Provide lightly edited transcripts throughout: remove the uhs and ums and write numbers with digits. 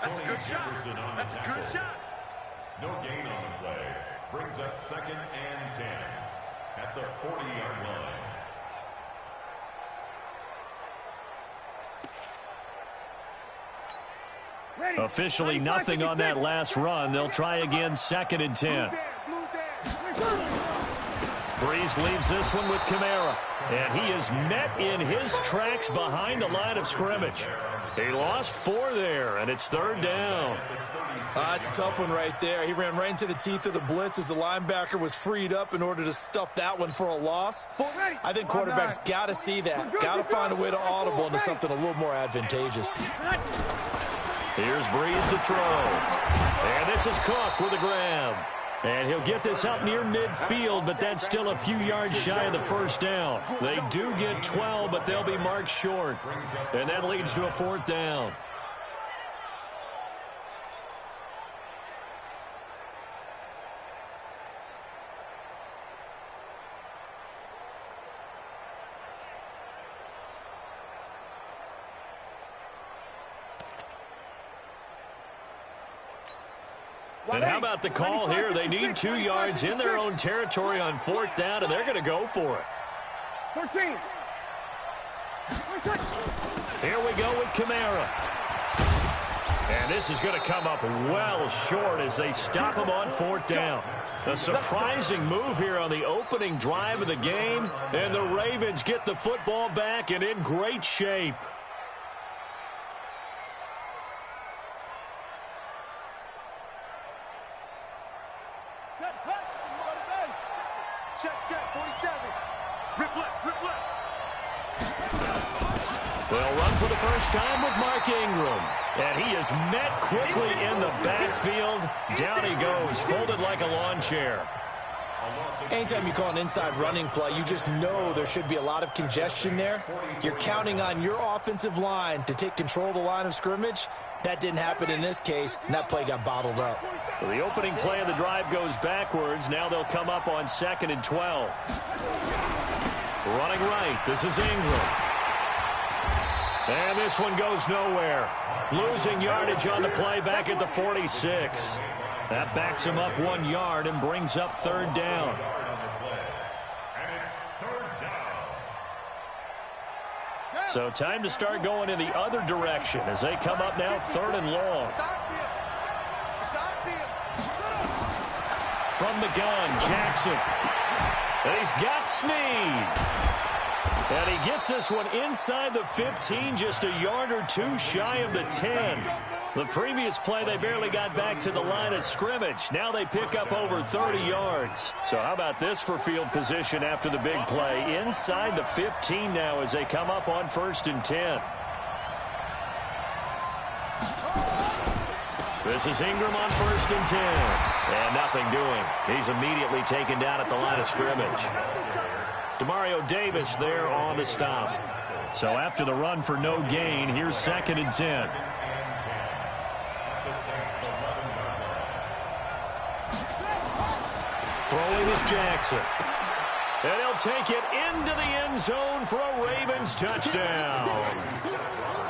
That's a good shot. That's a good shot. No gain on the play. Brings up 2nd and 10 at the 40-yard line. Officially nothing on that last run. They'll try again 2nd and 10. Breeze leaves this one with Kamara. And he is met in his tracks behind the line of scrimmage. He lost 4 there, and it's 3rd down. It's a tough one right there. He ran right into the teeth of the blitz as the linebacker was freed up in order to stuff that one for a loss. I think quarterbacks got to see that. Got to find a way to audible into something a little more advantageous. Here's Breeze to throw. And this is Cook with a grab. And he'll get this up near midfield, but that's still a few yards shy of the 1st down. They do get 12, but they'll be marked short. And that leads to a 4th down. And how about the call here? They need 2 yards in their own territory on 4th down, and they're going to go for it. 14. Here we go with Kamara. And this is going to come up well short as they stop him on 4th down. A surprising move here on the opening drive of the game, and the Ravens get the football back and in great shape. They'll run for the first time with Mark Ingram. And he is met quickly in the backfield. Down he goes, folded like a lawn chair. Anytime you call an inside running play, you just know there should be a lot of congestion there. You're counting on your offensive line to take control of the line of scrimmage. That didn't happen in this case, and that play got bottled up. So the opening play of the drive goes backwards. Now they'll come up on 2nd and 12. Running right, this is Ingram. And this one goes nowhere. Losing yardage on the play back at the 46. That backs him up 1 yard and brings up 3rd down. So time to start going in the other direction as they come up now 3rd and long. From the gun, Jackson. And he's got Snead. And he gets this one inside the 15, just a yard or 2 shy of the 10. The previous play, they barely got back to the line of scrimmage. Now they pick up over 30 yards. So how about this for field position after the big play? Inside the 15 now as they come up on 1st and 10. This is Ingram on 1st and 10. And nothing doing. He's immediately taken down at the line of scrimmage. Demario Davis there on the stop. So after the run for no gain, here's 2nd and 10. Throwing is Jackson. And he'll take it into the end zone for a Ravens touchdown.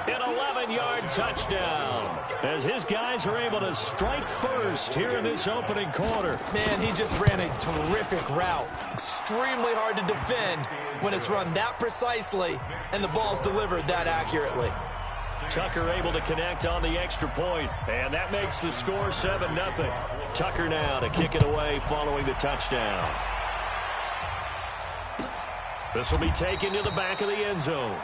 An 11-yard touchdown as his guys are able to strike first here in this opening quarter. Man, he just ran a terrific route. Extremely hard to defend when it's run that precisely and the ball's delivered that accurately. Tucker able to connect on the extra point, and that makes the score 7-0. Tucker now to kick it away following the touchdown. This will be taken to the back of the end zone.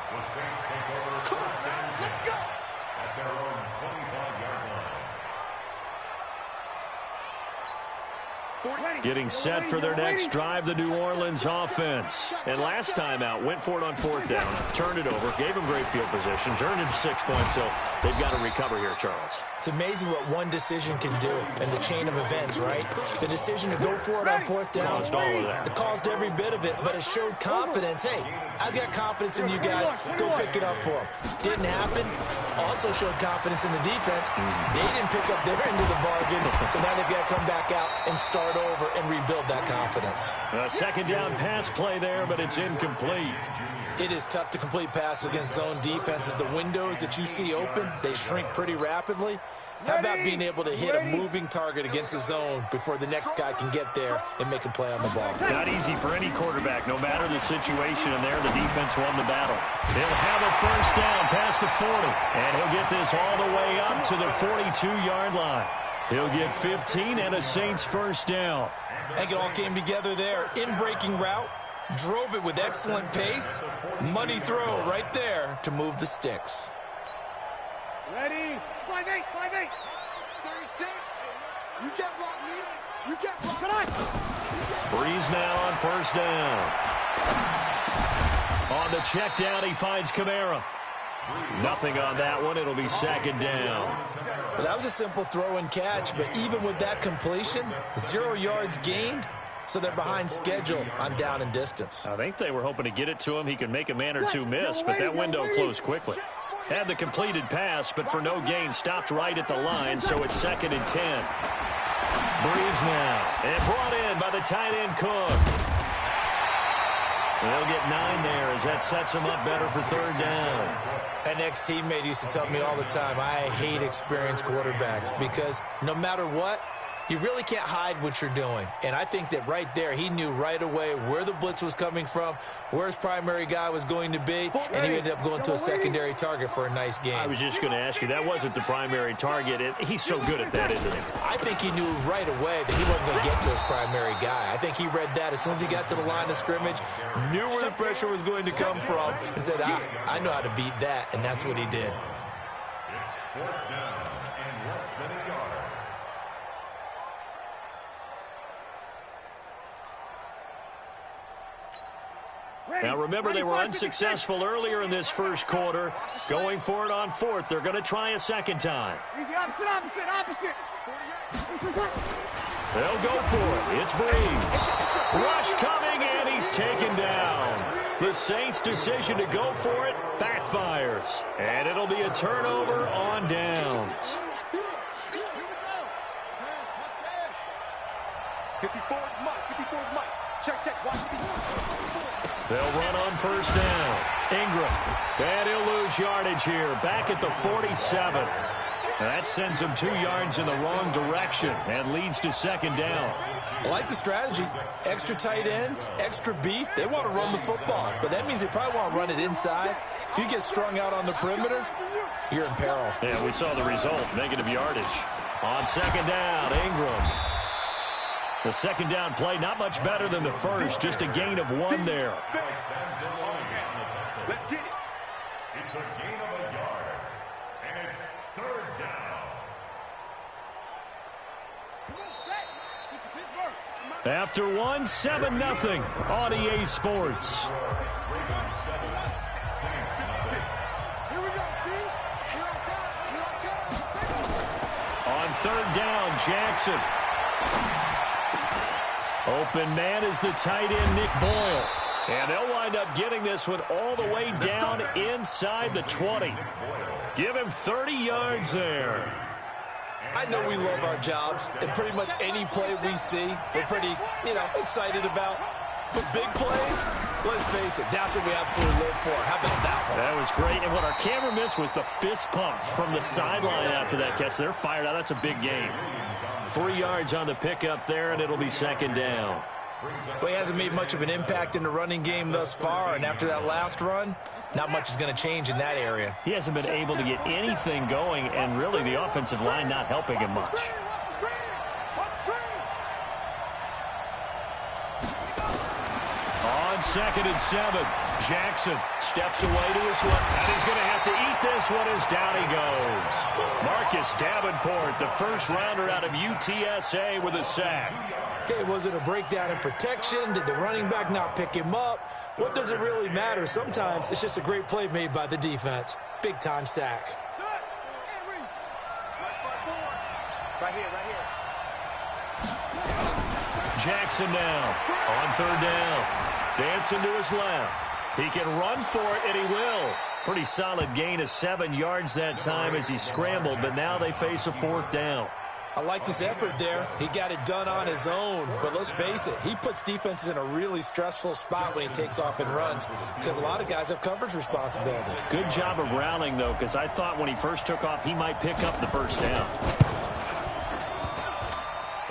Getting set for their next drive, the New Orleans offense. And last time out, went for it on 4th down, turned it over, gave them great field position, turned it to 6 points, so they've got to recover here, Charles. It's amazing what one decision can do in the chain of events, right? The decision to go for it on 4th down. Caused all of that. It caused every bit of it, but it showed confidence. Hey, I've got confidence in you guys. Go pick it up for them. Didn't happen. also showed confidence in the defense. They didn't pick up their end of the bargain, so now they've got to come back out and start over and rebuild that confidence. A second down pass play there, but it's incomplete. It is tough to complete passes against zone defenses. The windows that you see open, they shrink pretty rapidly. How about being able to hit a moving target against a zone before the next guy can get there and make a play on the ball? Not easy for any quarterback, no matter the situation, and there the defense won the battle. He'll have a first down past the 40, and he'll get this all the way up to the 42-yard line. He'll get 15 and a Saints first down. I think it all came together there. In-breaking route, drove it with excellent pace. Money throw right there to move the sticks. Ready? 5-8, 5-8. 36. You get rock, Lee. You get rock. Tonight. Breeze now on first down. On the check down, he finds Kamara. Nothing on that one. It'll be second down. Well, that was a simple throw and catch, but even with that completion, 0 yards gained, so they're behind schedule on down and distance. I think they were hoping to get it to him. He could make a man or two miss, but that window closed quickly. Had the completed pass, but for no gain, stopped right at the line, so it's second and 10. Breeze now, and brought in by the tight end Cook. They'll get 9 there as that sets him up better for third down. An ex-teammate used to tell me all the time, I hate experienced quarterbacks because no matter what, you really can't hide what you're doing. And I think that right there, he knew right away where the blitz was coming from, where his primary guy was going to be, and he ended up going to a secondary target for a nice game. I was just going to ask you, that wasn't the primary target. He's so good at that, isn't he? I think he knew right away that he wasn't going to get to his primary guy. I think he read that as soon as he got to the line of scrimmage, knew where the pressure was going to come from, and said, I know how to beat that, and that's what he did. It's fourth down and less than a yard. Now, remember, they were unsuccessful earlier in this first quarter. Going for it on fourth. They're going to try a second time. Easy, opposite. They'll go for it. It's Breeze. Rush coming, and he's taken down. The Saints' decision to go for it backfires. And it'll be a turnover on downs. 54's Mike. Check. Watch me. They'll run on first down. Ingram. And he'll lose yardage here. Back at the 47. That sends him 2 yards in the wrong direction and leads to second down. I like the strategy. Extra tight ends, extra beef. They want to run the football, but that means they probably want to run it inside. If you get strung out on the perimeter, you're in peril. Yeah, we saw the result. Negative yardage. On second down, Ingram. The second down play, not much better than the first. Just a gain of 1 there. Let's get it. It's a gain of a yard. And it's third down. Come on, set. Keep the Pittsburgh. After 1, 7-0 on EA Sports. Here we go, Steve. Here I come. On third down, Jackson. Open man is the tight end, Nick Boyle. And they'll wind up getting this one all the way down inside the 20. Give him 30 yards there. I know we love our jobs, and pretty much any play we see, we're pretty, excited about. But big plays, let's face it, that's what we absolutely live for. How about that one? That was great. And what our camera missed was the fist pump from the sideline after that catch. They're fired out. That's a big game. 3 yards on the pickup there, and it'll be second down. Well, he hasn't made much of an impact in the running game thus far, and after that last run, not much is going to change in that area. He hasn't been able to get anything going, and really the offensive line not helping him much. On second and 7, Jackson steps away to his left, and he's going to have to eat this one as down he goes. Marcus Davenport, the first rounder out of UTSA with a sack. Okay, was it a breakdown in protection? Did the running back not pick him up? What does it really matter? Sometimes it's just a great play made by the defense. Big-time sack. Right here. Jackson now on third down. Dancing to his left. He can run for it, and he will. Pretty solid gain of 7 yards that time as he scrambled, but now they face a 4th down. I like his effort there. He got it done on his own. But let's face it, he puts defenses in a really stressful spot when he takes off and runs because a lot of guys have coverage responsibilities. Good job of rallying, though, because I thought when he first took off, he might pick up the 1st down.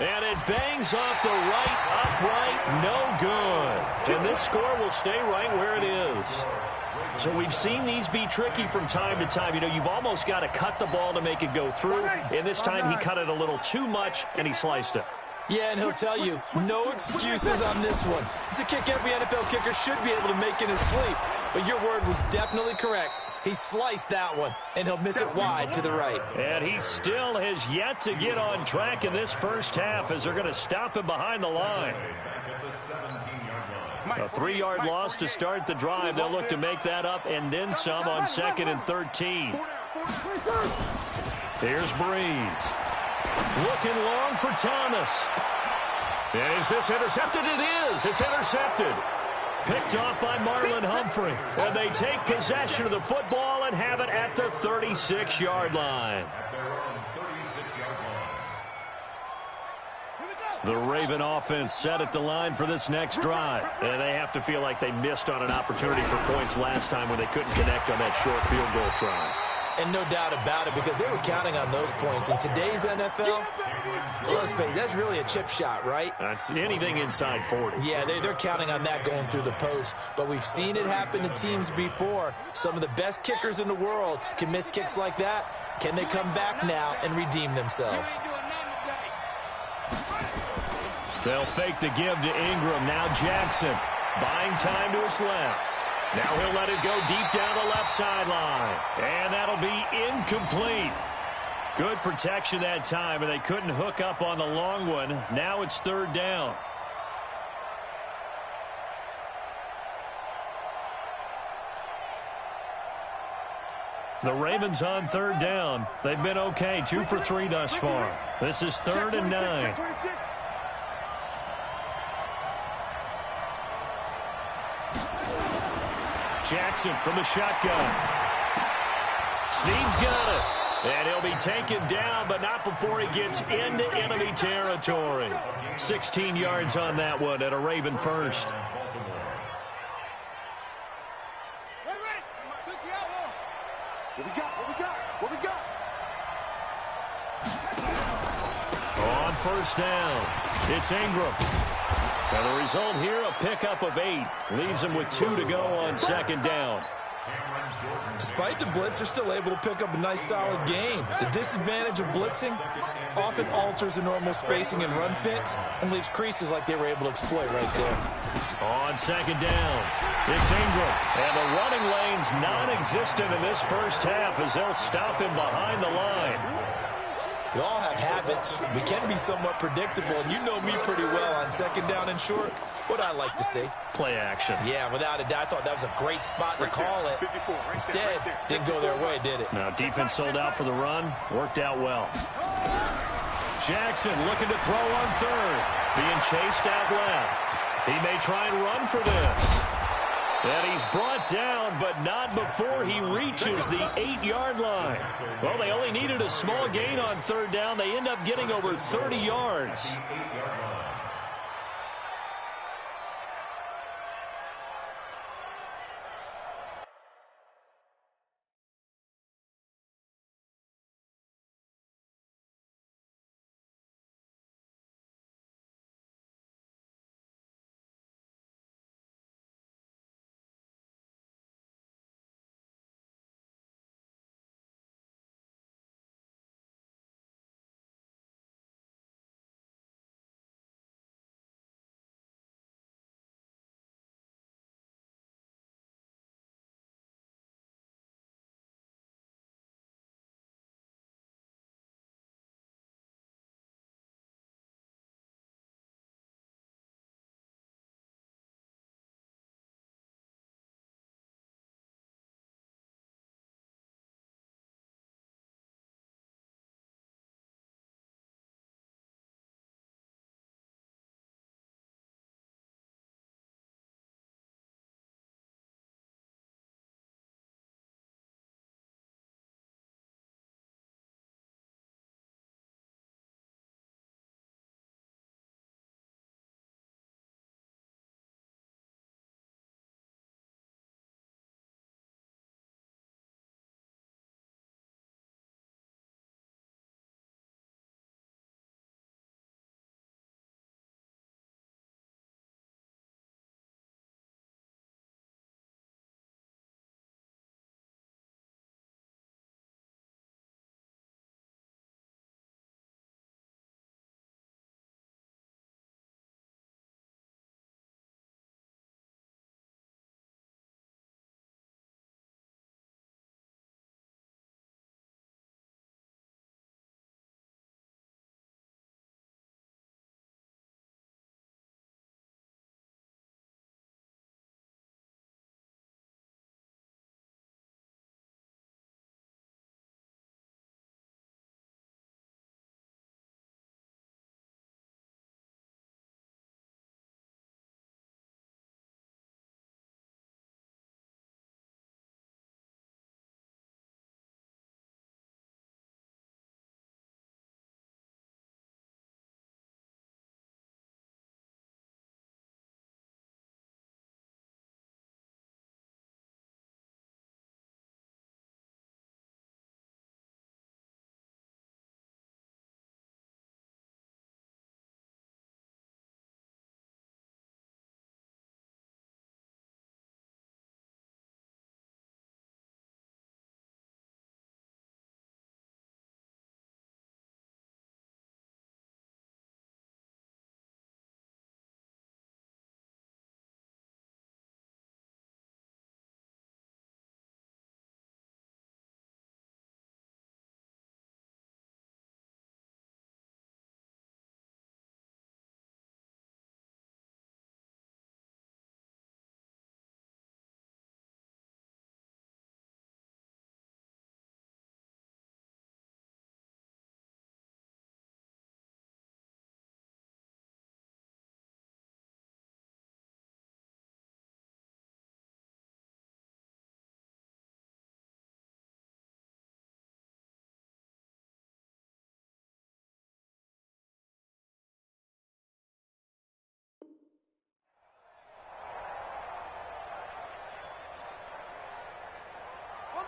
And it bangs off the right upright. No good. And this score will stay right where it is. So we've seen these be tricky from time to time. You know, you've almost got to cut the ball to make it go through. And this time he cut it a little too much, and he sliced it. Yeah, and he'll tell you, no excuses on this one. It's a kick every NFL kicker should be able to make in his sleep. But your word was definitely correct. He sliced that one, and he'll miss it wide to the right. And he still has yet to get on track in this first half as they're going to stop him behind the line. A 3-yard loss to start the drive. They'll look to make that up and then some on 2nd and 13. Here's Breeze. Looking long for Thomas. And is this intercepted? It is. It's intercepted. Picked off by Marlon Humphrey. And they take possession of the football and have it at the 36-yard line. The Raven offense set at the line for this next drive. And they have to feel like they missed on an opportunity for points last time when they couldn't connect on that short field goal try. And no doubt about it, because they were counting on those points. In today's NFL, let's face it, that's really a chip shot, right? That's anything inside 40. Yeah, they're counting on that going through the post. But we've seen it happen to teams before. Some of the best kickers in the world can miss kicks like that. Can they come back now and redeem themselves? They'll fake the give to Ingram. Now Jackson buying time to his left. Now he'll let it go deep down the left sideline. And that'll be incomplete. Good protection that time, and they couldn't hook up on the long one. Now it's 3rd down. The Ravens on 3rd down. They've been okay, 2 for 3 thus far. This is 3rd and 9. Jackson from the shotgun. Snead's got it. And he'll be taken down, but not before he gets into enemy territory. 16 yards on that one at a Raven first. On 1st down, it's Ingram. And the result here, a pickup of 8. Leaves him with 2 to go on 2nd down. Despite the blitz, they're still able to pick up a nice, solid gain. The disadvantage of blitzing often alters the normal spacing and run fits and leaves creases like they were able to exploit right there. On 2nd down, it's Ingram. And the running lane's non-existent in this first half as they'll stop him behind the line. We all have habits. We can be somewhat predictable, and you know me pretty well on 2nd down and short. What I like to see. Play action. Yeah, without a doubt, I thought that was a great spot to call it. Instead, didn't go their way, did it? Now, defense sold out for the run. Worked out well. Jackson looking to throw on 3rd. Being chased out left. He may try and run for this. And he's brought down, but not before he reaches the 8-yard line. Well, they only needed a small gain on 3rd down. They end up getting over 30 yards.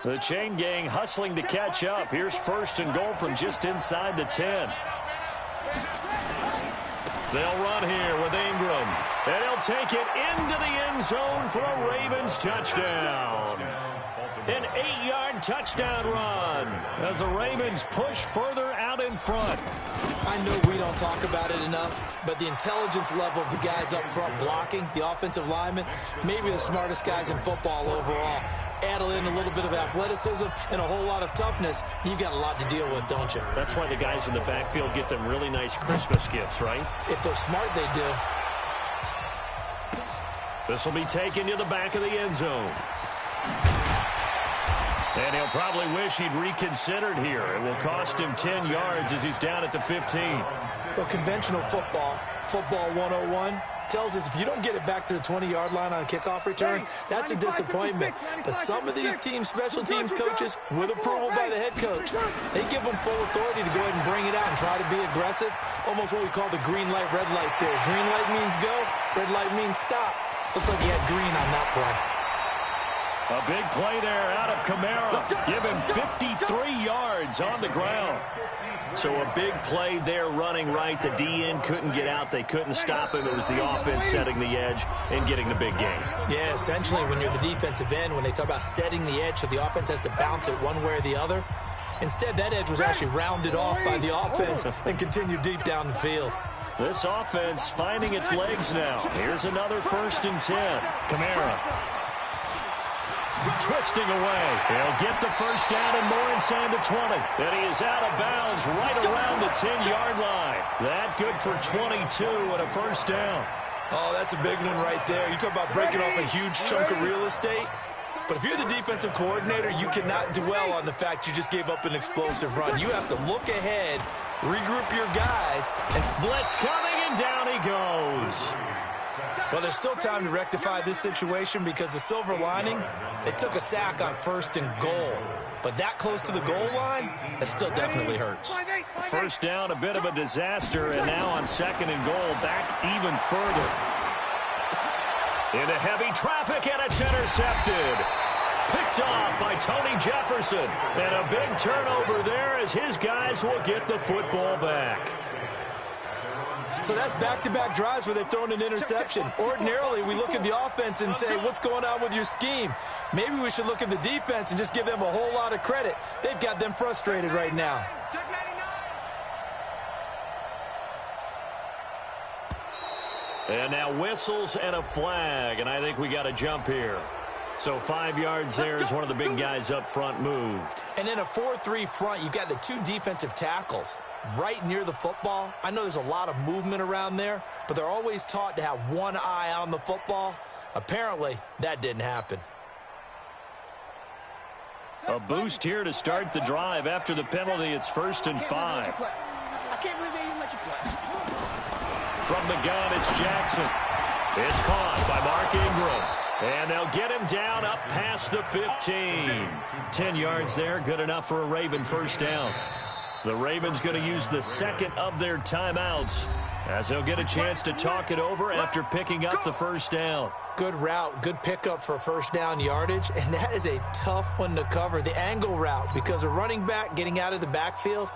The chain gang hustling to catch up. Here's 1st and goal from just inside the 10. They'll run here with Ingram. And he'll take it into the end zone for a Ravens touchdown. An 8-yard touchdown run as the Ravens push further out in front. I know we don't talk about it enough, but the intelligence level of the guys up front blocking, the offensive linemen, maybe the smartest guys in football overall. Add in a little bit of athleticism and a whole lot of toughness, you've got a lot to deal with, don't you? That's why the guys in the backfield get them really nice Christmas gifts, right? If they're smart, they do. This will be taken to the back of the end zone. And he'll probably wish he'd reconsidered here. It will cost him 10 yards as he's down at the 15. Well, conventional football 101, tells us if you don't get it back to the 20-yard line on a kickoff return, that's a disappointment. But some of these teams, special teams coaches, with approval by the head coach, they give them full authority to go ahead and bring it out and try to be aggressive, almost what we call the green light, red light theory. Green light means go, red light means stop. Looks like he had green on that play. A big play there out of Kamara. Give him 53 yards on the ground. So a big play there running right. The DN couldn't get out. They couldn't stop him. It was the offense setting the edge and getting the big gain. Yeah, essentially when you're the defensive end, when they talk about setting the edge so the offense has to bounce it one way or the other, instead that edge was actually rounded off by the offense and continued deep down the field. This offense finding its legs now. Here's another 1st and 10. Kamara. Twisting away. He'll get the first down and more inside the 20. And he is out of bounds right around the 10-yard line. That good for 22 and a first down. Oh, that's a big one right there. You talk about breaking off a huge chunk of real estate. But if you're the defensive coordinator, you cannot dwell on the fact you just gave up an explosive run. You have to look ahead, regroup your guys, and blitz coming, and down he goes. Well, there's still time to rectify this situation because the silver lining, they took a sack on 1st and goal. But that close to the goal line, that still definitely hurts. First down, a bit of a disaster, and now on 2nd and goal, back even further. Into heavy traffic, and it's intercepted. Picked off by Tony Jefferson. And a big turnover there as his guys will get the football back. So that's back-to-back drives where they've thrown an interception. Ordinarily, we look at the offense and say, what's going on with your scheme? Maybe we should look at the defense and just give them a whole lot of credit. They've got them frustrated right now. And now whistles and a flag, and I think we got a jump here. So 5 yards there as one of the big guys up front moved. And in a 4-3 front, you've got the 2 defensive tackles right near the football. I know there's a lot of movement around there, but they're always taught to have one eye on the football. Apparently, that didn't happen. A boost here to start the drive. After the penalty, it's 1st and 5. I can't believe they even let you play. From the gun, it's Jackson. It's caught by Mark Ingram. And they'll get him down up past the 15. 10 yards there, good enough for a Raven first down. The Ravens going to use the second of their timeouts as they'll get a chance to talk it over after picking up the first down. Good route, good pickup for first down yardage, and that is a tough one to cover, the angle route, because a running back getting out of the backfield,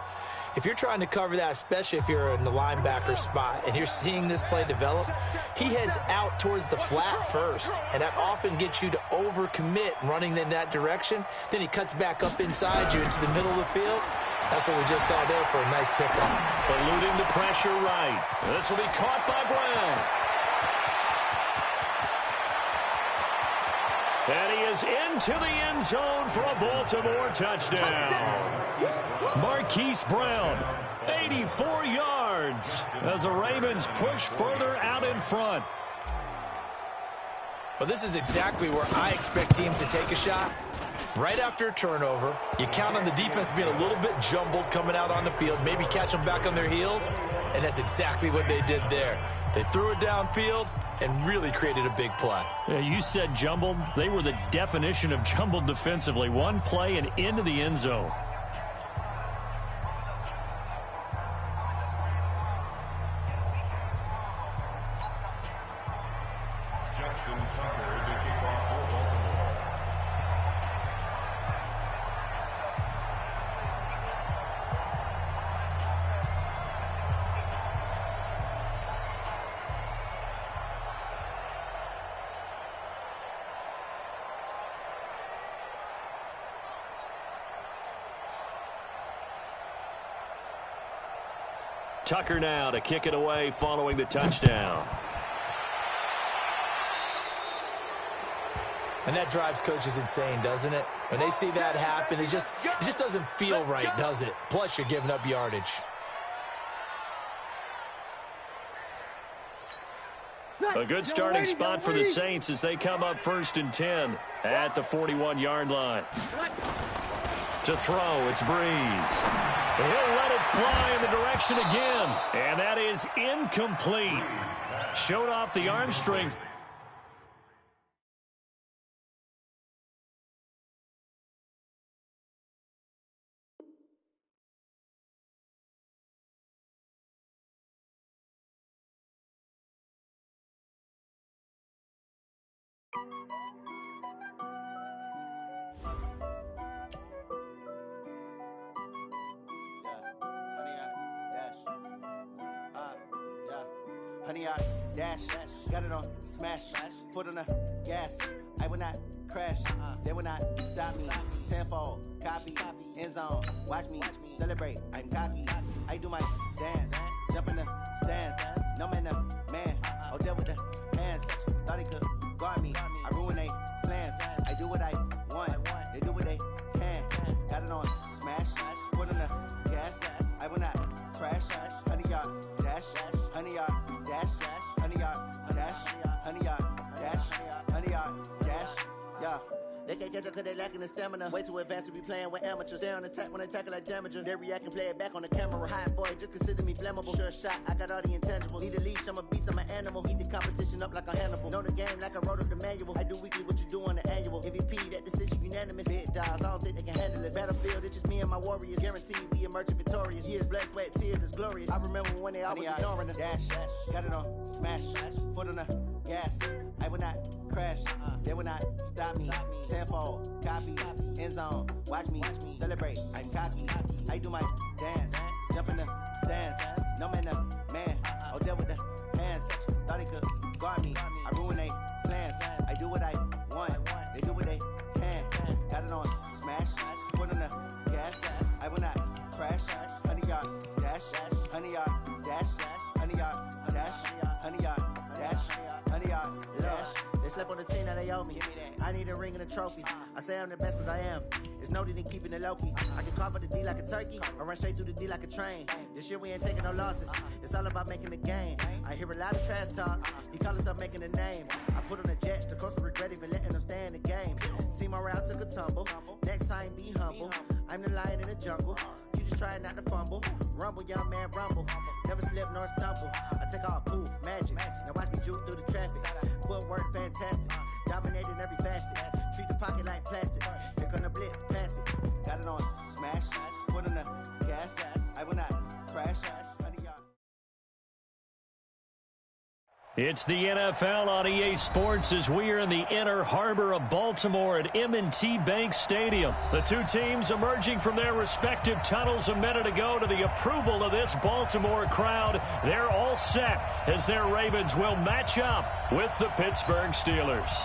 if you're trying to cover that, especially if you're in the linebacker spot and you're seeing this play develop, he heads out towards the flat first, and that often gets you to overcommit running in that direction. Then he cuts back up inside you into the middle of the field. That's what we just saw there for a nice pickup. Eluding the pressure right. This will be caught by Brown. And he is into the end zone for a Baltimore touchdown. Marquise Brown, 84 yards as the Ravens push further out in front. Well, this is exactly where I expect teams to take a shot. Right after a turnover, you count on the defense being a little bit jumbled coming out on the field, maybe catch them back on their heels, and that's exactly what they did there. They threw it downfield and really created a big play. Yeah, you said jumbled. They were the definition of jumbled defensively. One play and into the end zone. Tucker now to kick it away following the touchdown. And that drives coaches insane, doesn't it? When they see that happen, it just doesn't feel right, does it? Plus, you're giving up yardage. A good starting spot for the Saints as they come up 1st and 10 at the 41-yard line. To throw, it's Breeze. He'll let it fly in the direction again, and that is incomplete. Showed off the arm strength. Honey, I dash, got it on smash, foot on the gas. I will not crash, they will not stop me. Tenfold, copy, end zone, watch me celebrate. I'm cocky, I do my dance, jump in the stands. No man, man, oh there with the hands. Thought he could guard me, I ruin they plans. I do what I want, they do what they can. Got it on smash, foot on the gas. I will not crash, honey, y'all dash, honey, y'all dash, honey, y'all dash, honey, y'all dash, honey, y'all dash, yeah. They can't catch up cause they lacking the stamina. Way too advanced to be playing with amateurs. Stay on attack when they tackle like damager. They react and play it back on the camera. Hot boy, just consider me flammable. Sure shot, I got all the intangibles. Need a leash, I'm a beast, I'm an animal. Eat the competition up like a Hannibal. Know the game like I wrote up the manual. I do weekly what you do on the annual. MVP, that decision unanimous. Big dogs, I don't think they can handle it. Battlefield, it's just me and my warriors. Guaranteed we emerging victorious. Years, blood, sweat, tears, is glorious. I remember when they always ignoring us. Dash, got it on smash, foot on the gas. I will not crash, they will not stop me. Tenfold, copy, end zone, watch me celebrate. I'm cocky, I do my dance, jump in the stands. No man, man, oh there with the hands. Thought he could guard me, I ruin they plans. I do what I want, they do what they can. Got it on smash, foot on the gas. I will not crash, honey y'all dash, honey y'all dash, honey y'all dash, honey y'all dash, honey y'all dash. They slept on the team that they owe me. I need a ring and a trophy. I say I'm the best cause I am. It's no need in keeping it low-key. I can carve up the D like a turkey or run straight through the D like a train. This year we ain't taking no losses. It's all about making the game. I hear a lot of trash talk. He call himself making a name. I put on the Jets. The coach will regret even letting them stay in the game. Team morale took a tumble. Next time be humble. I'm the lion in the jungle. You just try not to fumble. Rumble, young man, rumble. Never slip nor stumble. I take off, poof, magic. Now watch me juke through the traffic. Footwork fantastic. Dominating every facet. Treat the pocket like plastic. Here come the blitz, pass it. Got it on smash. Put on the gas. I will not crash. It's the NFL on EA Sports as we are in the inner harbor of Baltimore at M&T Bank Stadium. The two teams emerging from their respective tunnels a minute ago to the approval of this Baltimore crowd. They're all set as their Ravens will match up with the Pittsburgh Steelers.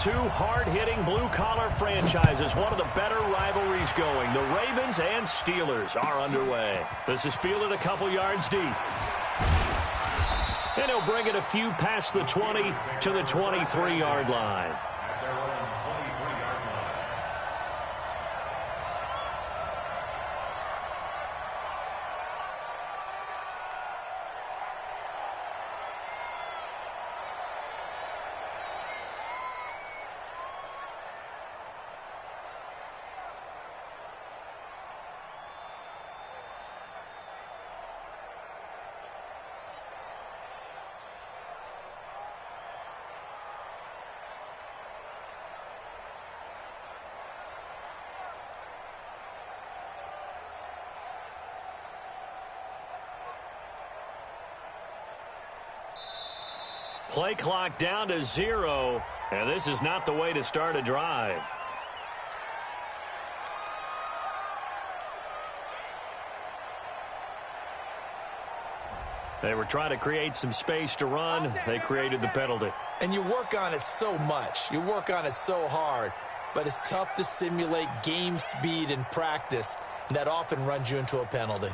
Two hard-hitting blue-collar franchises, one of the better rivalries going. The Ravens and Steelers are underway. This is fielded a couple yards deep. And he'll bring it a few past the 20 to the 23-yard line. Play clock down to 0, and this is not the way to start a drive. They were trying to create some space to run. They created the penalty. And you work on it so much. You work on it so hard. But it's tough to simulate game speed in practice. And that often runs you into a penalty.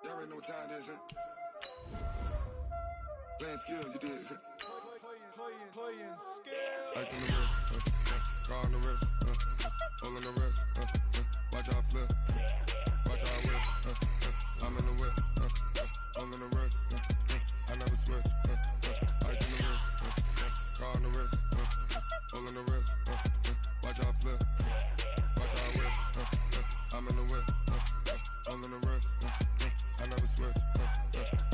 Y'all already know what time it is, Playing skills, you did, Playing skills. Ice on the wrist, car on the wrist, hole in the wrist, watch out flip, watch out whip, I'm in the whip, hole in the wrist, I never switch, ice on the wrist, car on the wrist, hole in the wrist, watch out flip, watch out whip, I'm in the whip, hole in the wrist, I never switch,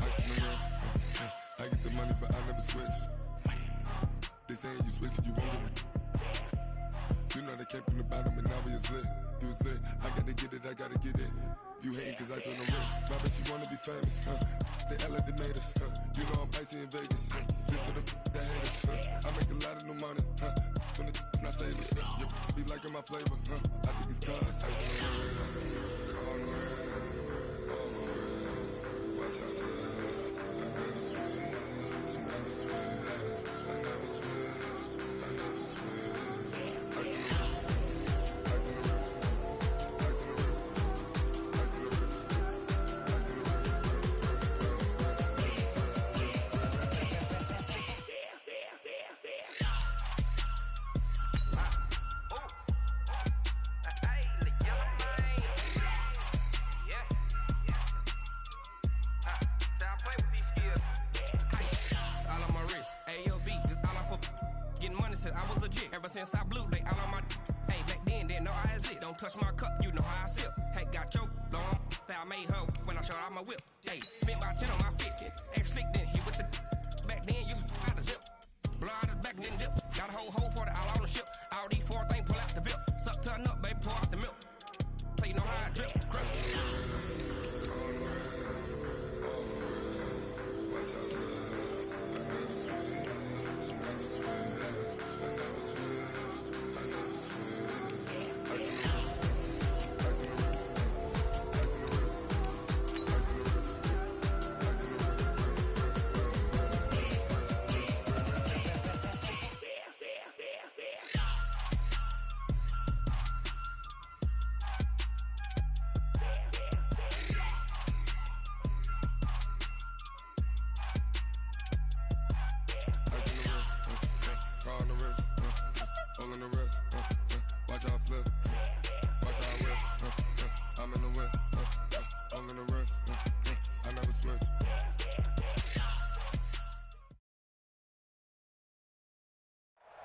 ice in the wrist, I get the money but I never switch. They saying you switch it, you won't get it. You know they came from the bottom and now we is lit. You was lit, I gotta get it, I gotta get it. You hating cause ice on the wrist. My bitch, you wanna be famous, They act like they made us, You know I'm icy in Vegas, This for the that hate us, I make a lot of new money, When it's not saving, You be liking my flavor, I think it's cause ice on the wrist, on the wrist, on the wrist. Watch out, cuz I never switch, I never switch. I never switch, I never switch. Ice in the wrist, ice in the wrist, ice in the wrist, ice in the wrist, ice in the wrist, I was legit ever since I blew they all on my hey back then didn't know I exist. Don't touch my cup, you know how I sip. Hey, got your long that I made her when I showed out my whip. Hey, spent about 10 on my 50. Ex slick then hit with the back then used to out the zip. Blow out the back then dip. Got a whole hole for the all on the ship. All these four things pull out the vip. Suck turn up, baby, pour out the milk. So you know how I drip. Crush.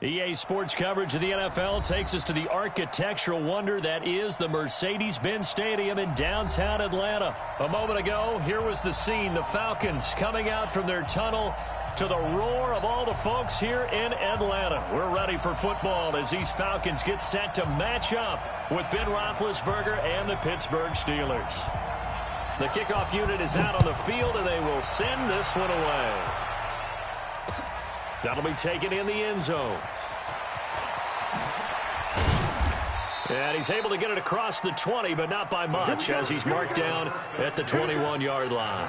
EA Sports coverage of the NFL takes us to the architectural wonder that is the Mercedes-Benz Stadium in downtown Atlanta. A moment ago, here was the scene. The Falcons coming out from their tunnel to the roar of all the folks here in Atlanta. We're ready for football as these Falcons get set to match up with Ben Roethlisberger and the Pittsburgh Steelers. The kickoff unit is out on the field, and they will send this one away. That'll be taken in the end zone. And he's able to get it across the 20, but not by much, as he's marked down at the 21-yard line.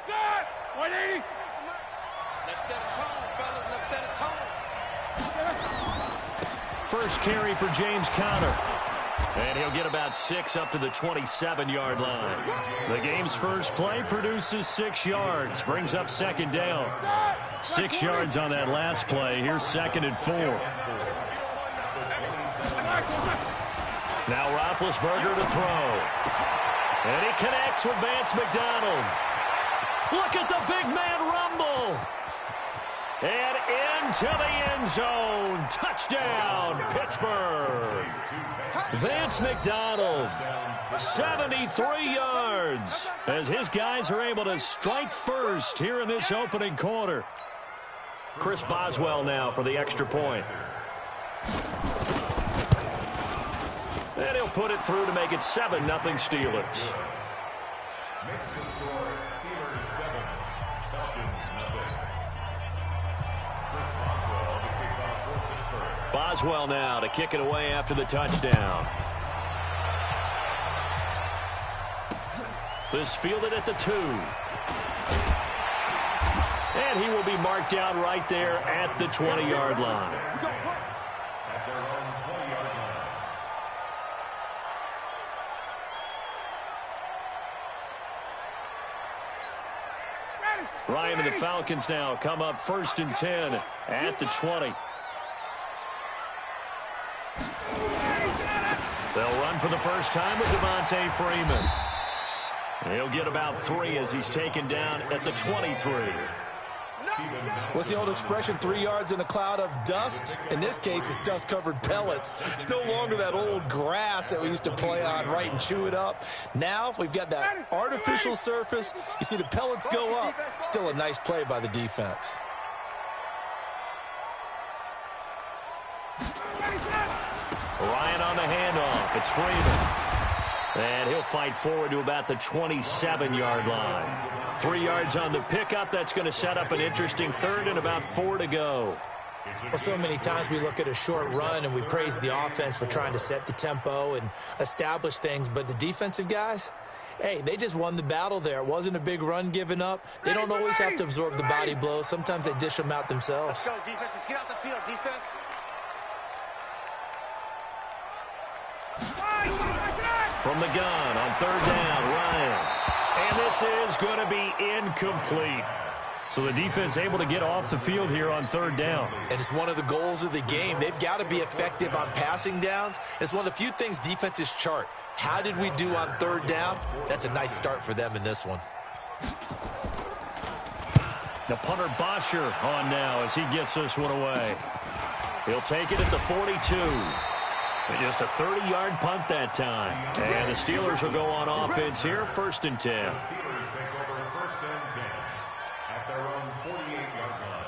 Good! 180! Let's set a tone, fellas. Let's set a tone. First carry for James Conner. And he'll get about 6 up to the 27-yard line. The game's first play produces 6 yards. Brings up second down. 6 yards on that last play. Here's 2nd and 4. Now Roethlisberger to throw. And he connects with Vance McDonald. Look at the big man rumble. And into the end zone. Touchdown, Pittsburgh. Vance McDonald, 73 yards, as his guys are able to strike first here in this opening quarter. Chris Boswell now for the extra point. And he'll put it through to make it 7-0 Steelers. Makes the score Steelers 7, Falcons 0. Chris Boswell to kick off for Pittsburgh. Boswell now to kick it away after the touchdown. This fielded at the 2. And he will be marked down right there at the 20-yard line. At their own 20-yard line. Ryan and the Falcons now come up 1st and 10 at the 20. They'll run for the first time with Devontae Freeman. He'll get about 3 as he's taken down at the 23. What's the old expression, 3 yards in a cloud of dust? In this case, it's dust-covered pellets. It's no longer that old grass that we used to play on, right, and chew it up. Now we've got that artificial surface. You see the pellets go up. Still a nice play by the defense. Ryan on the handoff. It's Freeman. And he'll fight forward to about the 27-yard line. 3 yards on the pickup. That's going to set up an interesting 3rd and about 4 to go. Well, so many times we look at a short run and we praise the offense for trying to set the tempo and establish things. But the defensive guys, hey, they just won the battle there. It wasn't a big run given up. They don't always have to absorb the body blows. Sometimes they dish them out themselves. Let's go, defense. Let's get out the field, defense. From the gun on 3rd down, Ryan. And this is going to be incomplete. So the defense able to get off the field here on 3rd down. And it's one of the goals of the game. They've got to be effective on passing downs. It's one of the few things defenses chart. How did we do on 3rd down? That's a nice start for them in this one. The punter Bosher on now as he gets this one away. He'll take it at the 42. And just a 30-yard punt that time. And the Steelers will go on offense here, 1st and 10. The Steelers take over 1st and 10 at their own 48-yard line.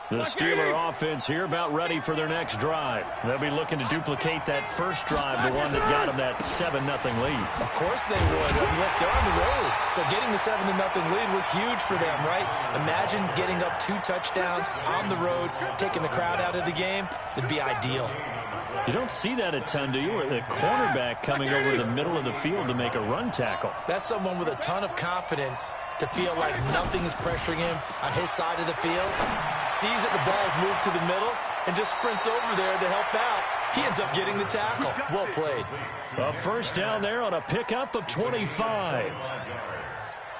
The Steeler offense here about ready for their next drive. They'll be looking to duplicate that first drive, the one that got them that 7-0 lead. Of course they would. Look, they're on the road. So getting the 7-0 lead was huge for them, right? Imagine getting up 2 touchdowns on the road, taking the crowd out of the game. It'd be ideal. You don't see that a ton, do you? Or the cornerback coming over to the middle of the field to make a run tackle. That's someone with a ton of confidence to feel like nothing is pressuring him on his side of the field. Sees that the ball's moved to the middle and just sprints over there to help out. He ends up getting the tackle. Well played. A 1st down there on a pickup of 25.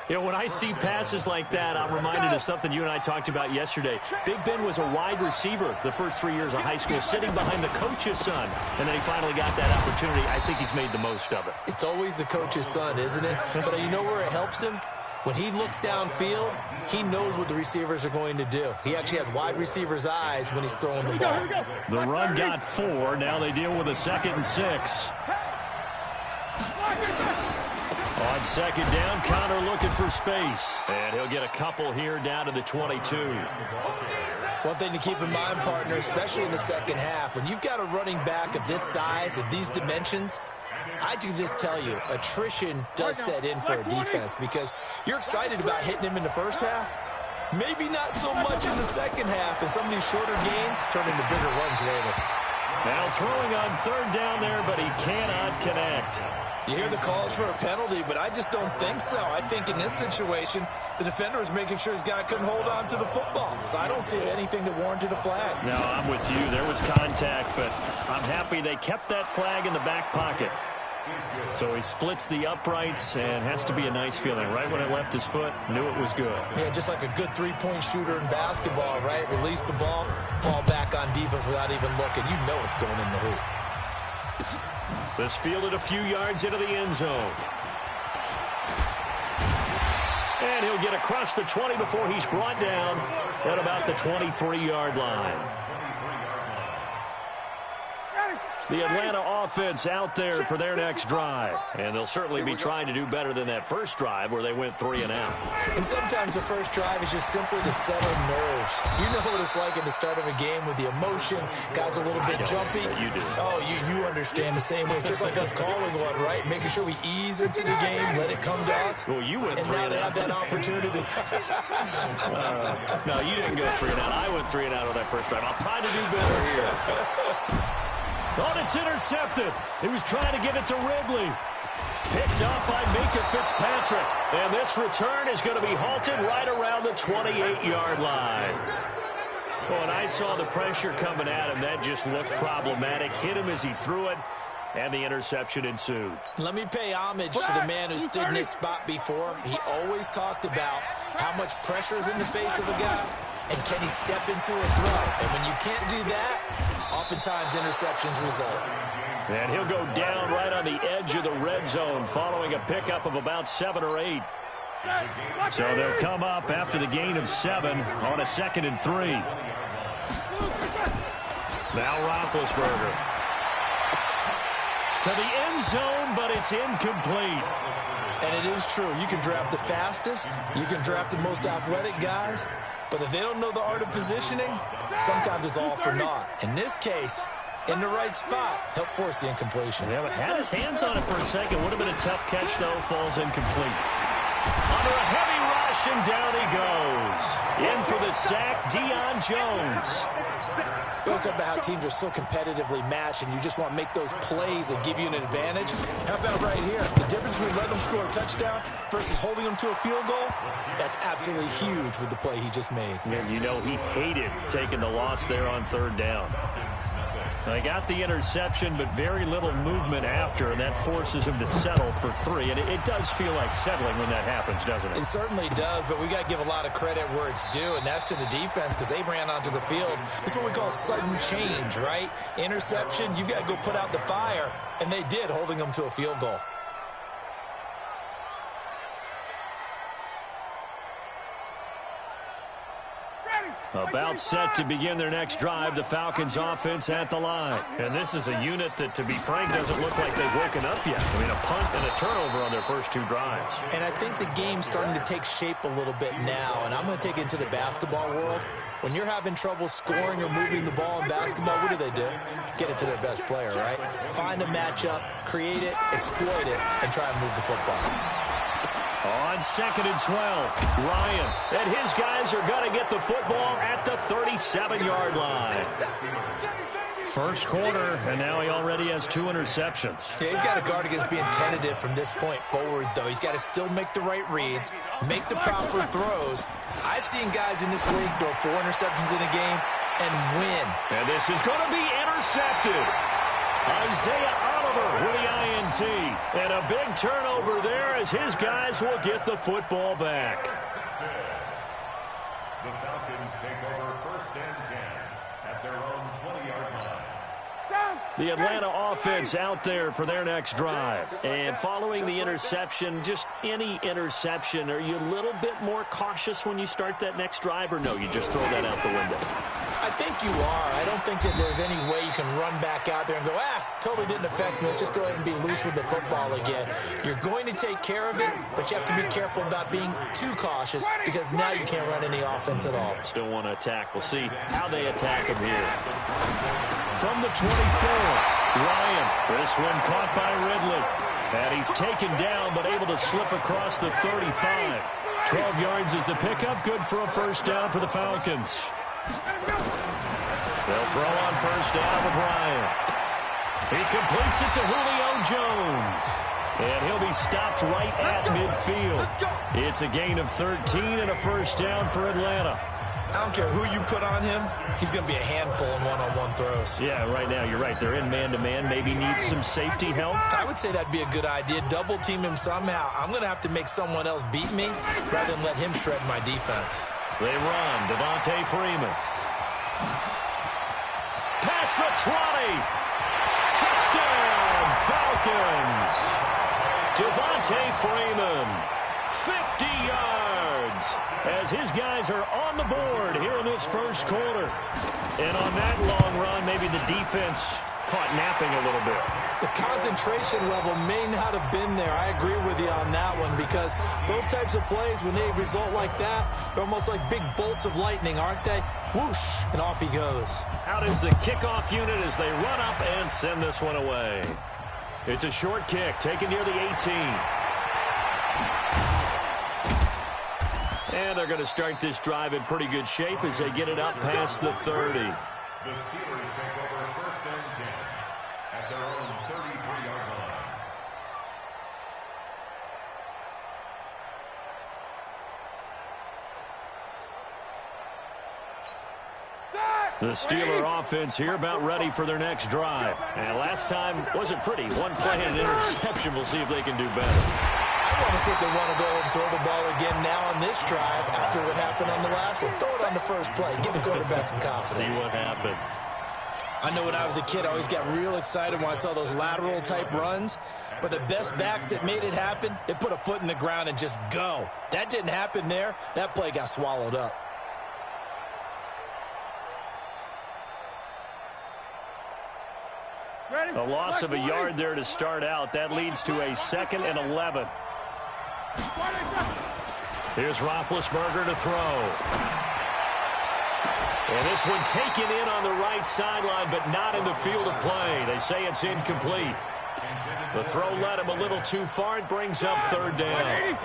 You know, when I see passes like that, I'm reminded of something you and I talked about yesterday. Big Ben was a wide receiver the first 3 years of high school, sitting behind the coach's son, and then he finally got that opportunity. I think he's made the most of it. It's always the coach's son, isn't it? But you know where it helps him? When he looks downfield, he knows what the receivers are going to do. He actually has wide receivers' eyes when he's throwing the ball. The run got 4. Now they deal with a 2nd and 6. On 2nd down, Connor looking for space. And he'll get a couple here down to the 22. One thing to keep in mind, partner, especially in the second half, when you've got a running back of this size, of these dimensions, I can just tell you, attrition does set in for a defense because you're excited about hitting him in the first half. Maybe not so much in the second half, and some of these shorter gains turn into bigger runs later. Now throwing on 3rd down there, but he cannot connect. You hear the calls for a penalty, but I just don't think so. I think in this situation, the defender was making sure his guy couldn't hold on to the football. So I don't see anything that warranted a flag. No, I'm with you. There was contact, but I'm happy they kept that flag in the back pocket. So he splits the uprights and has to be a nice feeling. Right when it left his foot, knew it was good. Yeah, just like a good three-point shooter in basketball, right? Release the ball, fall back on defense without even looking. You know it's going in the hoop. This fielded a few yards into the end zone. And he'll get across the 20 before he's brought down at about the 23-yard line. The Atlanta offense out there for their next drive. And they'll certainly be trying to do better than that first drive where they went 3 and out. And sometimes the first drive is just simply to settle nerves. You know what it's like at the start of a game with the emotion. Guys a little bit jumpy. You do. Oh, you understand the same way. It's just like us calling one, right? Making sure we ease into the game, let it come to us. Well, you went 3 and out. And now they have that opportunity. No, you didn't go 3 and out. I went 3 and out on that first drive. I'll try to do better here. Oh, it's intercepted. He was trying to get it to Ridley. Picked up by Minkah Fitzpatrick. And this return is going to be halted right around the 28-yard line. Well, and I saw the pressure coming at him. That just looked problematic. Hit him as he threw it, and the interception ensued. Let me pay homage to the man who stood in this spot before. He always talked about how much pressure is in the face of a guy, and can he step into a throw. And when you can't do that, oftentimes interceptions result. And he'll go down right on the edge of the red zone following a pickup of about 7 or 8. So they'll come up after the gain of 7 on a 2nd and 3. Now Roethlisberger. To the end zone, but it's incomplete. And it is true. You can draft the fastest. You can draft the most athletic guys. But if they don't know the art of positioning, sometimes it's all for naught. In this case, in the right spot, help force the incompletion. Yeah, but had his hands on it for a second. Would have been a tough catch, though. Falls incomplete. Under a heavy rush, and down he goes. In for the sack, Deion Jones. Goes up about how teams are so competitively matched, and you just want to make those plays that give you an advantage. How about right here? The difference between letting them score a touchdown versus holding them to a field goal, that's absolutely huge with the play he just made. And you know he hated taking the loss there on 3rd down. They got the interception, but very little movement after, and that forces him to settle for 3. And it does feel like settling when that happens, doesn't it? It certainly does, but we got to give a lot of credit where it's due, and that's to the defense because they ran onto the field. It's what we call sudden change, right? Interception, you've got to go put out the fire, and they did, holding them to a field goal. About set to begin their next drive, the Falcons offense at the line. And this is a unit that, to be frank, doesn't look like they've woken up yet. I mean, a punt and a turnover on their first 2 drives. And I think the game's starting to take shape a little bit now, and I'm going to take it into the basketball world. When you're having trouble scoring or moving the ball in basketball, what do? Get it to their best player, right? Find a matchup, create it, exploit it, and try and move the football. On 2nd and 12, Ryan and his guys are going to get the football at the 37-yard line. First quarter, and now he already has 2 interceptions. Yeah, he's got to guard against being tentative from this point forward, though. He's got to still make the right reads, make the proper throws. I've seen guys in this league throw 4 interceptions in a game and win. And this is going to be intercepted. Isaiah Oliver with the INT. And a big turnover there as his guys will get the football back. The Falcons take over 1st and 10 at their own 20-yard line. The Atlanta offense out there for their next drive. And following the interception, just any interception, are you a little bit more cautious when you start that next drive, or no, you just throw that out the window? I think you are. I don't think that there's any way you can run back out there and go, totally didn't affect me. Let's just go ahead and be loose with the football again. You're going to take care of it, but you have to be careful about being too cautious because now you can't run any offense at all. Still want to attack. We'll see how they attack him here. From the 24, Ryan. This one caught by Ridley. And he's taken down, but able to slip across the 35. 12 yards is the pickup. Good for a first down for the Falcons. They'll throw on first down with Ryan. He completes it to Julio Jones. And he'll be stopped right at midfield. It's a gain of 13 and a first down for Atlanta. I don't care who you put on him, he's going to be a handful in one-on-one throws. Yeah, right now you're right. They're in man-to-man. Maybe need some safety help. I would say that'd be a good idea. Double team him somehow. I'm going to have to make someone else beat me rather than let him shred my defense. They run. Devontae Freeman. Pass for 20. Touchdown, Falcons. Devontae Freeman, 50 yards, as his guys are on the board here in this first quarter. And on that long run, maybe the defense caught napping a little bit. The concentration level may not have been there. I agree with you on that one, because those types of plays, when they result like that, they're almost like big bolts of lightning, aren't they? Whoosh, and off he goes. Out is the kickoff unit as they run up and send this one away. It's a short kick, taken near the 18. And they're going to start this drive in pretty good shape as they get it up past the 30. The Steelers take over first and 10 at their own 33-yard line. The Steeler offense here about ready for their next drive. And last time wasn't pretty. One play and an interception. We'll see if they can do better. I want to see if they want to go and throw the ball again now on this drive after what happened on the last one. Throw it on the first play. Give the quarterback some confidence. See what happens. I know when I was a kid, I always got real excited when I saw those lateral-type runs. But the best backs that made it happen, they put a foot in the ground and just go. That didn't happen there. That play got swallowed up. A loss of a yard there to start out. That leads to a 2nd and 11. Here's Roethlisberger to throw. And this one taken in on the right sideline, but not in the field of play. They say it's incomplete. The throw led him a little too far. It brings up 3rd down.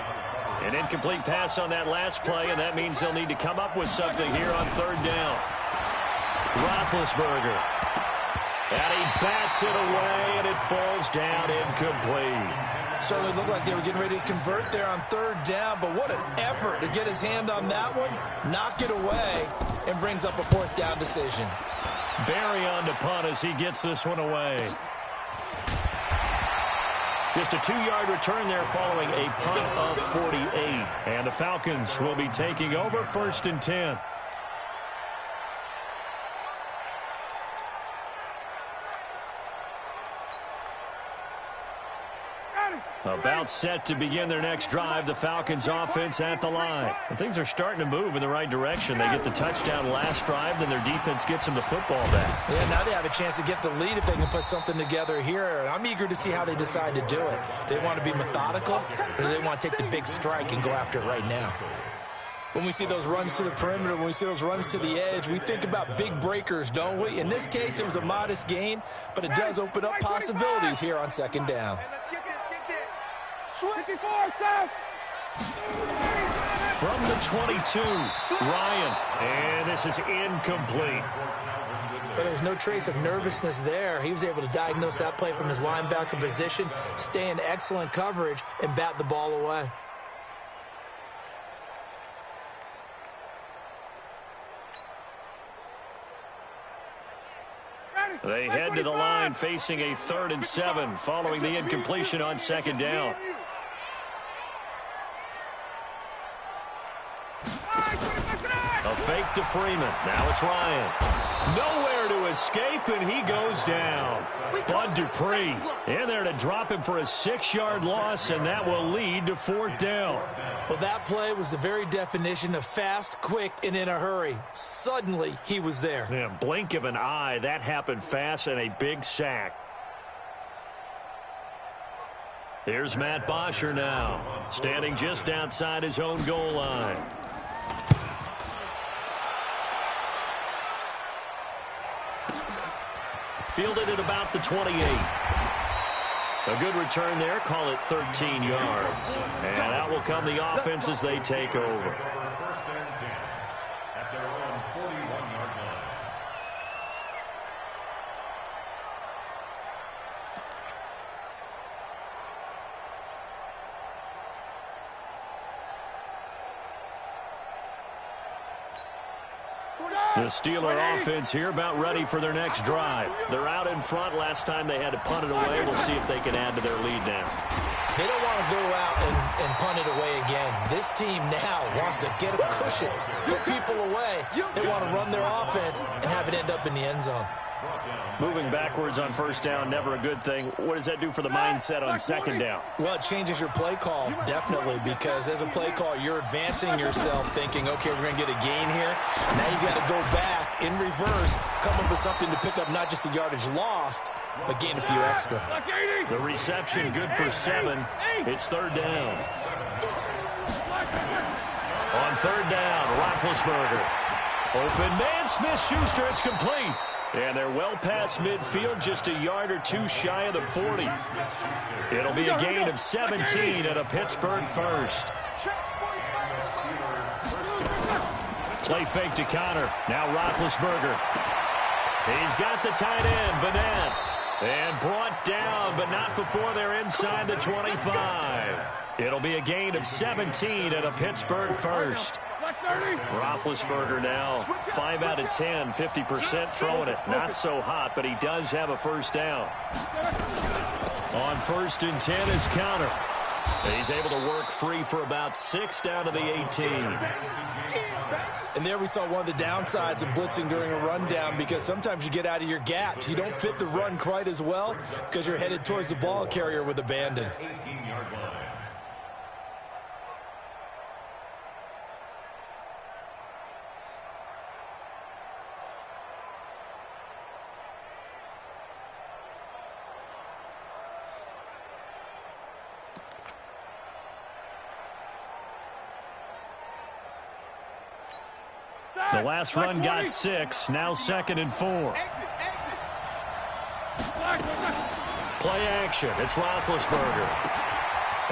An incomplete pass on that last play, and that means they'll need to come up with something here on 3rd down. Roethlisberger. And he bats it away, and it falls down incomplete. Certainly looked like they were getting ready to convert there on 3rd down, but what an effort to get his hand on that one, knock it away, and brings up a 4th down decision. Barry on to punt as he gets this one away. Just a 2-yard return there following a punt of 48. And the Falcons will be taking over 1st and 10. About set to begin their next drive, the Falcons offense at the line. And things are starting to move in the right direction. They get the touchdown last drive, then their defense gets them the football back. Yeah, now they have a chance to get the lead if they can put something together here. And I'm eager to see how they decide to do it. Do they want to be methodical, or do they want to take the big strike and go after it right now? When we see those runs to the perimeter, when we see those runs to the edge, we think about big breakers, don't we? In this case, it was a modest gain, but it does open up possibilities here on 2nd down. From the 22, Ryan, and this is incomplete. But there was no trace of nervousness there. He was able to diagnose that play from his linebacker position, stay in excellent coverage, and bat the ball away. They head to the line facing a 3rd and 7 following the incompletion on 2nd down. A fake to Freeman. Now it's Ryan. Nowhere to escape, and he goes down. Bud Dupree in there to drop him for a 6-yard loss, and that will lead to 4th down. Well, that play was the very definition of fast, quick, and in a hurry. Suddenly, he was there. Yeah, blink of an eye. That happened fast, and a big sack. Here's Matt Bosher now, standing just outside his own goal line. Fielded at about the 28. A good return there. Call it 13 yards. And out will come the offense as they take over. First and 10 at their own 41-yard line. The Steeler offense here about ready for their next drive. They're out in front. Last time they had to punt it away. We'll see if they can add to their lead now. They don't want to go out and punt it away again. This team now wants to get a cushion, put people away. They want to run their offense and have it end up in the end zone. Moving backwards on first down, never a good thing. What does that do for the mindset on second down? Well, it changes your play calls, definitely, because as a play call, you're advancing yourself thinking, okay, we're going to get a gain here. Now you've got to go back in reverse, come up with something to pick up not just the yardage lost, but gain a few extra. The reception good for 7. It's third down. On third down, Roethlisberger. Open man, Smith-Schuster, it's complete. And they're well past midfield, just a yard or two shy of the 40. It'll be a gain of 17 and a Pittsburgh first. Play fake to Connor. Now Roethlisberger. He's got the tight end, Vanette. And brought down, but not before they're inside the 25. It'll be a gain of 17 and a Pittsburgh first. Roethlisberger now 5 out of 10, 50% throwing it. Not so hot, but he does have a first down. On 1st and 10 is Connor. He's able to work free for about 6 down to the 18. And there we saw one of the downsides of blitzing during a rundown, because sometimes you get out of your gaps. You don't fit the run quite as well because you're headed towards the ball carrier with abandon. 18-yard line. The last run got 6, now 2nd and 4. Play action, it's Roethlisberger.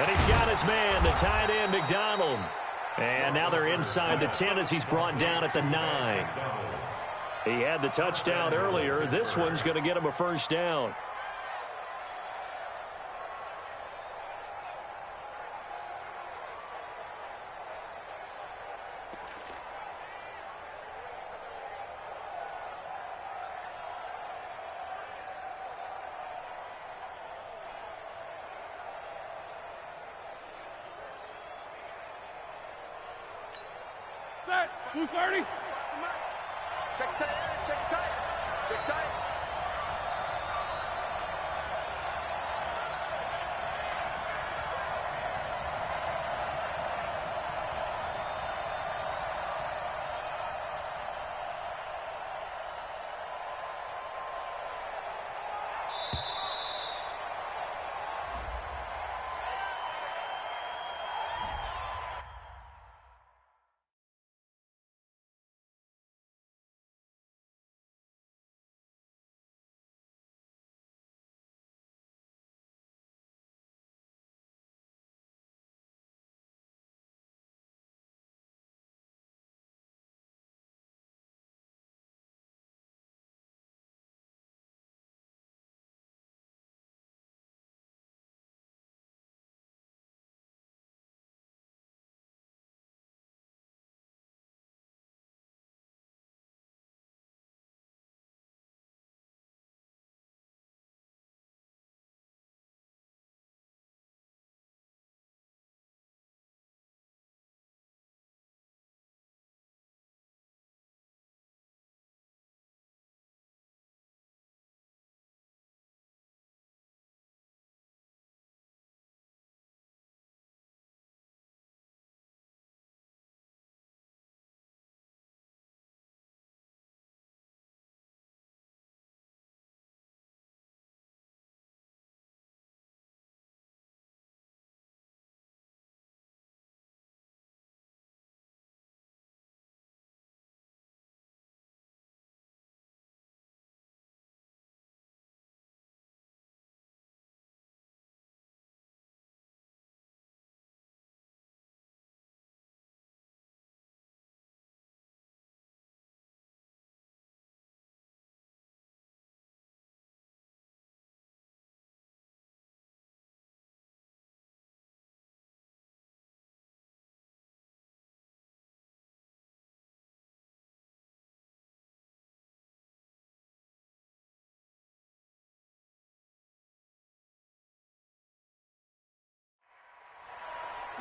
And he's got his man, the tight end, McDonald. And now they're inside the 10 as he's brought down at the 9. He had the touchdown earlier. This one's going to get him a first down. Set. 230. Check tight. Check tight. Check tight.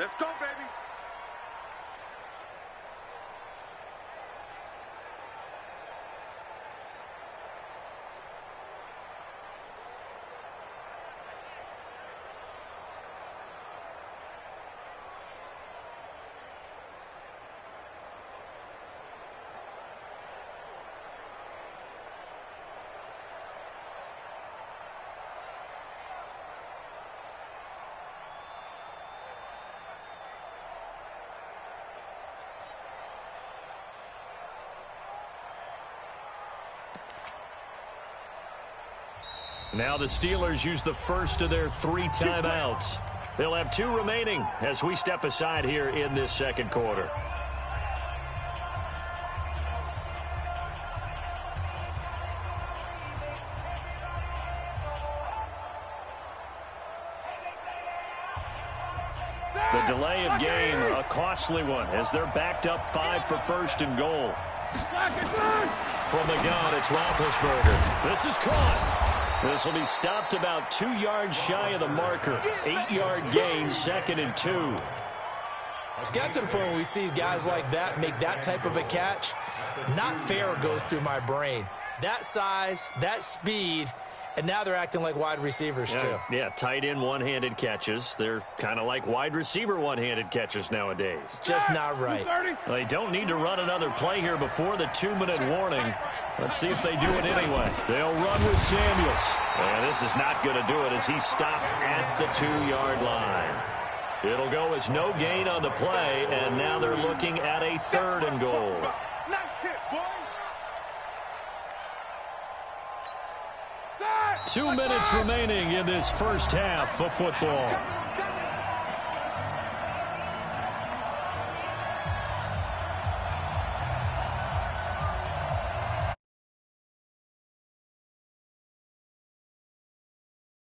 Let's go, baby. Now the Steelers use the first of their 3 timeouts. They'll have 2 remaining as we step aside here in this second quarter. The delay of game, a costly one, as they're backed up 5 for first and goal. From the gun, it's Roethlisberger. This is caught. This will be stopped about 2 yards shy of the marker. 8-yard gain, 2nd and 2. It's got to the point where we see guys like that make that type of a catch. Not fair goes through my brain. That size, that speed, and now they're acting like wide receivers too. Yeah, tight end one-handed catches. They're kind of like wide receiver one-handed catches nowadays. Just not right. They don't need to run another play here before the 2-minute warning. Let's see if they do it anyway. They'll run with Samuels. And this is not going to do it as he's stopped at the 2-yard line. It'll go as no gain on the play, and now they're looking at a 3rd and goal. Nice hit, boy. 2 minutes remaining in this first half of football.